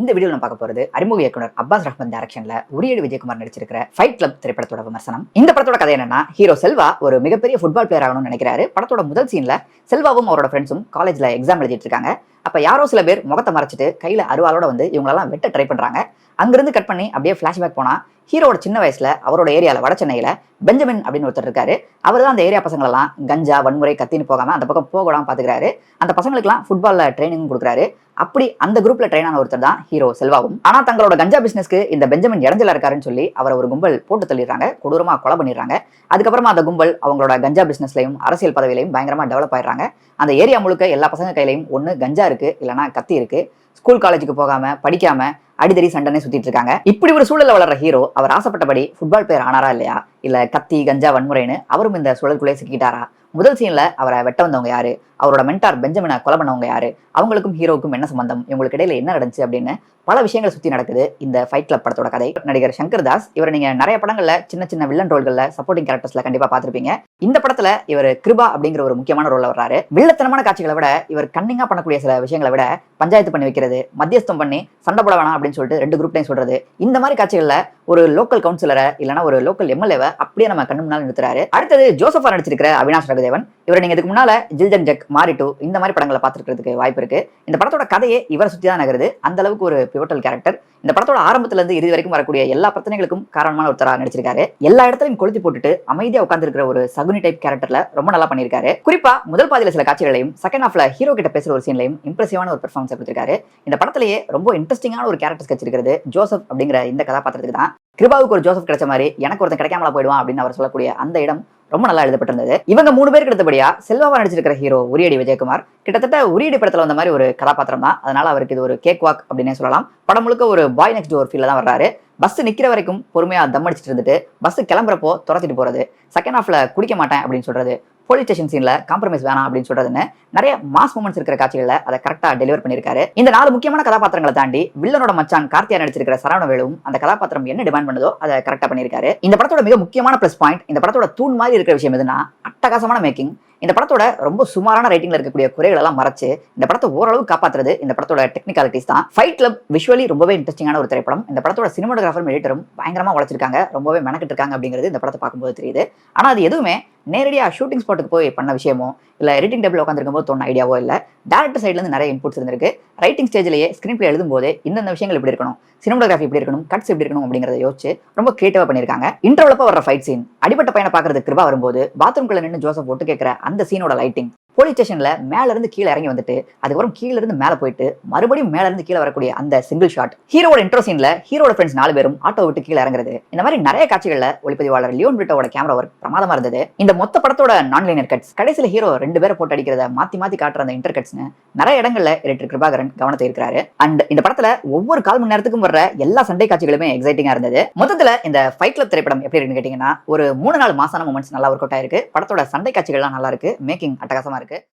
இந்த வீடியோல நம்ம பார்க்க போறது அறிமுக இயக்குனர் அப்பாஸ் ரஹ்மான் டைரக்ஷன்ல உரியடி விஜயகுமார் நடிச்சிருக்கிற ஃபைட் கிளப் திரைப்படத்தோட விமர்சனம். இந்த படத்தோட கதை என்னன்னா, ஹீரோ செல்வா ஒரு மிகப்பெரிய ஃபுட்பால் பிளேயர் ஆகணும்னு நினைக்கிறாரு. படத்தோட முதல் சீன்ல செல்வாவும் அவரோட ஃப்ரெண்ட்ஸும் காலேஜ்ல எக்ஸாம் எழுதிட்டு இருக்காங்க. அப்ப யாரோ சில பேர் முகத்தை மறைச்சிட்டு கையில அருவாளோட வந்து இவங்களெல்லாம் வெட்ட ட்ரை பண்றாங்க. அங்கிருந்து கட் பண்ணி அப்படியே பிளாஷ்பேக் போனா, ஹீரோட சின்ன வயசுல அவரோட ஏரியால வட சென்னையில பெஞ்சமின் அப்படின்னு ஒருத்தர் இருக்காரு. அவர் தான் அந்த ஏரியா பசங்களெல்லாம் கஞ்சா வன்முறை கத்தின்னு போகாம அந்த பக்கம் போகலாம் பாத்துக்கிறாரு. அந்த பசங்களுக்குலாம் ஃபுட்பால்ல ட்ரைனிங் கொடுக்குறாரு. அப்படி அந்த குரூப்ல ட்ரெயின் ஆன ஒருத்தர் தான் ஹீரோ செல்வாவும். ஆனா தங்களோட கஞ்சா பிசினஸ்க்கு இந்த பெஞ்சமின் இடைஞ்சலா இருக்காருன்னு சொல்லி அவரை ஒரு கும்பல் போட்டு தள்ளிடுறாங்க, கொடூரமா கொலை பண்ணிடுறாங்க. அதுக்கப்புறமா அந்த கும்பல் அவங்களோட கஞ்சா பிசினஸ்லையும் அரசியல் பதவியிலையும் பயங்கரமா டெவலப் ஆயிடுறாங்க. அந்த ஏரியா முழுக்க எல்லா பசங்க கையிலையும் ஒண்ணு கஞ்சா இருக்கு, இல்லைன்னா கத்தி இருக்கு. ஸ்கூல் காலேஜுக்கு போகாம படிக்காம அடிதடி சண்டனே சுத்திட்டு இருக்காங்க. இப்படி ஒரு சூழல்ல வளர்ற ஹீரோ அவர் ஆசைப்பட்டபடி ஃபுட்பால் பிளேயர் ஆனாரா இல்லையா, இல்ல கத்தி கஞ்சா வன்முறைன்னு அவரும் இந்த சூழலுக்குள்ளே சிக்கிட்டாரா? முதல் சீன்ல அவரை வெட்ட வந்தவங்க யாரு, அவரோட மென்டார் பெஞ்சமினை கொலை பண்ணவங்க யாரு, அவங்களுக்கும் ஹீரோவுக்கும் என்ன சம்பந்தம், இவங்களுக்கு இடையில என்ன நடந்துச்சு அப்படின்னு பல விஷயங்கள் சுத்தி நடக்குது இந்த ஃபைட் கிளப் படத்தோட கதை. நடிகர் சங்கர் தாஸ், இவர் நீங்க நிறைய படங்கள்ல சின்ன சின்ன வில்லன் ரோல்கள்ல சப்போர்ட்டிங் கேரக்டர்ஸ்ல கண்டிப்பா பார்த்திருப்பீங்க. இந்த படத்துல இவர் கிருபா அப்படிங்கிற ஒரு முக்கியமான ரோல்ல வர்றாரு. வில்லத்தனமான காட்சிகளை விட இவர் கன்னிங்கா பண்ணக்கூடிய சில விஷயங்களை விட பஞ்சாயத்து பண்ணி வைக்கிறது, மத்தியஸ்தம் பண்ணி சண்டை போட வேணாம் அப்படின்னு சொல்லிட்டு ரெண்டு குரூப்லையும் சொல்றது, இந்த மாதிரி காட்சிகள்ல ஒரு லோக்கல் கவுன்சிலரை இல்லைன்னா ஒரு லோக்கல் எம்எல்ஏவை அப்படியே நம்ம கண்ணு முன்னால நிறுத்துறாரு. அடுத்தது ஜோசப்பா நடிச்சிருக்கிற அவினாஷ் ரகுதேவன். இவர் நீங்க இதுக்கு முன்னால ஜில்ஜன் ஜக், மாரிட்டு இந்த மாதிரி படங்களை பார்த்துருக்கிறதுக்கு வாய்ப்பு இருக்கு. இந்த படத்தோட கதையே இவரை சுத்தி தான் நகருது. அந்த அளவுக்கு ஒரு பிவோட்டல் கேரக்டர். இந்த படத்தோட ஆரம்பத்துல இருந்து இறுதி வரைக்கும் வரக்கூடிய எல்லா பிரச்சனைகளுக்கும் காரணமான ஒருத்தரா நடிச்சிருக்காரு. எல்லா இடத்துலையும் கொளுத்தி போட்டுட்டு அமைதியா உட்கார்ந்து இருக்கிற ஒரு சகுனி டைப் கேரக்டர்ல ரொம்ப நல்லா பண்ணியிருக்காரு. குறிப்பா முதல் பாதியில சில காட்சிகளையும் செகண்ட் ஹாஃப்ல ஹீரோ கிட்ட பேசுற ஒரு சீன்லையும் இம்ப்ரெசிவான ஒரு பெர்ஃபார்மன்ஸ் கொடுத்திருக்காரு. இந்த படத்திலேயே ரொம்ப இன்ட்ரெஸ்டிங்கான ஒரு கேரக்டர் ஸ்கெட்ச் இருக்கிறது ஜோசப் அப்படிங்கிற இந்த கதாபாத்திரத்துக்கு தான். கிருபாவுக்கு ஒரு ஜோசப் கிடைச்ச மாதிரி எனக்கு ஒருத்தன் கிடைக்காமலா போயிடுவான் அப்படின்னு அவர் சொல்லக்கூடிய அந்த இடம் ரொம்ப நல்லா எழுதப்பட்டிருந்தது. இவங்க 3 பேருக்கு அடுத்தபடியா செல்வாவா நடிச்சிருக்கிற ஹீரோ உரியடி விஜயகுமார் கிட்டத்தட்ட உரியடி படத்துல வந்த மாதிரி ஒரு கதாபாத்திரம் தான். அதனால அவருக்கு இது ஒரு கேக் வாக் அப்படின்னே சொல்லலாம். படம் முழுக்க ஒரு பாய் நெக்ஸ்ட் டோர் ஃபீல்ல தான் வர்றாரு. பஸ் நிக்கிற வரைக்கும் பொறுமையா தம் அடிச்சிட்டு இருந்துட்டு பஸ் கிளம்புறப்போ துரத்திட்டு போறது, செகண்ட் ஹாஃப்ல குடிக்க மாட்டேன் அப்படின்னு சொல்றது, போலீஸ் ஸ்டேஷன் சீன்ல காம்ப்ரமைஸ் வேணாம் அப்படின்னு சொல்றதுன்னு நிறைய மாஸ் மூமெண்ட்ஸ் இருக்கிற காட்சிகளை அதை கரெக்டா டெலிவர் பண்ணிருக்காரு. இந்த 4 முக்கியமான கதாபாத்திரங்களை தாண்டி வில்லனோட மச்சான் கார்த்தியா நடிச்சிருக்கிற சரவணவேலும் அந்த கதாபாத்திரம் என்ன டிமாண்ட் பண்ணுதோ அதை கரெக்டா பண்ணிருக்காரு. இந்த படத்தோட மிக முக்கியமான பிளஸ் பாயிண்ட், இந்த படத்தோட தூண் மாதிரி இருக்கிற விஷயம் எதுனா அட்டகாசமான மேக்கிங். இந்த படத்தோட ரொம்ப சுமாரான ரைட்டிங்ல இருக்கக்கூடிய குறைகள் எல்லாம் மறைச்சு இந்த படத்தை ஓரளவு காப்பாற்றுறது இந்த படத்தோட டெக்னிகாலிட்டிஸ் தான். ஃபைட் கிளப் விஷுவலி ரொம்பவே இன்ட்ரெஸ்டிங்கான ஒரு திரைப்படம். இந்த படத்தோட சினிமாட்டோகிராஃபரும் எடிட்டரும் பயங்கரமா உழைச்சிருக்காங்க, ரொம்பவே மெனக்கிட்டு இருக்காங்க அப்படிங்கிறது இந்த படத்தை பார்க்கும்போது தெரியுது. ஆனா அது எதுவுமே நேரடியா ஷூட்டிங் ஸ்பாட்டுக்கு போய் பண்ண விஷயமோ இல்ல எடிட்டிங் டேபிள் உட்காந்துருக்கும் போது தோண ஐடியாவோ இல்ல, டேரக்டர் சைட்ல இருந்து நிறைய இன்புட்ஸ் இருந்திருக்கு. ரைட்டிங் ஸ்டேஜ்லயே ஸ்கிரீன் பிளே எழுதும் போது இந்த விஷயங்கள் எப்படி இருக்கணும், சினிமாட்டோகிராஃபி எப்படி இருக்கணும், கட்ஸ் எப்படி இருக்கணும் அப்படிங்கறத யோசிச்சு ரொம்ப கிரியேட்டிவா பண்ணிருக்காங்க. இன்ட்ரோலப்ப வர ஃபைட் சீன், அடிபட்ட பையனை பாக்குறது கிருபா வரும்போது பாத்ரூம்குள்ள நின்று ஜோசப் ஒட்டு கேட்கிற அந்த சீனோட லைட்டிங், போலீஸ் ஸ்டேஷன்ல மேல இருந்து கீழே இறங்கி வந்துட்டு அதுக்கப்புறம் கீழ இருந்து மேல போயிட்டு மறுபடியும் மேல இருந்து கீழே வரக்கூடிய அந்த சிங்கிள் ஷாட், ஹீரோட இன்ட்ரோ சீன்ல ஹீரோட ஃப்ரெண்ட்ஸ் 4 பேரும் ஆட்டோ விட்டு கீழே இறங்குறது, இந்த மாதிரி நிறைய காட்சிகள்ல ஒளிப்பதிவாளர் லியோன் பிரிட்டோட கேமரா ஒர்க் பிரமாதமா இருந்தது. இந்த மொத்த படத்தோட நான் லைனர் கட்ஸ், கடைசியில ஹீரோ 2 பேரை போட்டு அடிக்கிறத மாத்தி மாத்தி காட்டுற அந்த இன்டர் கட்ஸ்னு நிறைய இடங்கள்ல எடிட்டர் கிருபாகரன் கவனத்தை இருக்கிறாரு. அண்ட் இந்த படத்துல ஒவ்வொரு 1/4 மணி நேரத்துக்கும் வர்ற எல்லா சண்டை காட்சிகளுமே எக்ஸைட்டிங்கா இருந்தது. மொத்தத்துல இந்த ஃபைட் கிளப் திரைப்படம் எப்படி இருக்குன்னு கேட்டீங்கன்னா ஒரு 3-4 மாசான மூமெண்ட்ஸ் நல்லா ஒர்க் அவுட் ஆயிருக்கு. படத்தோட சண்டை காட்சிகள்லாம் நல்லா இருக்கு, மேக்கிங் அட்டகாசமா இருக்கு.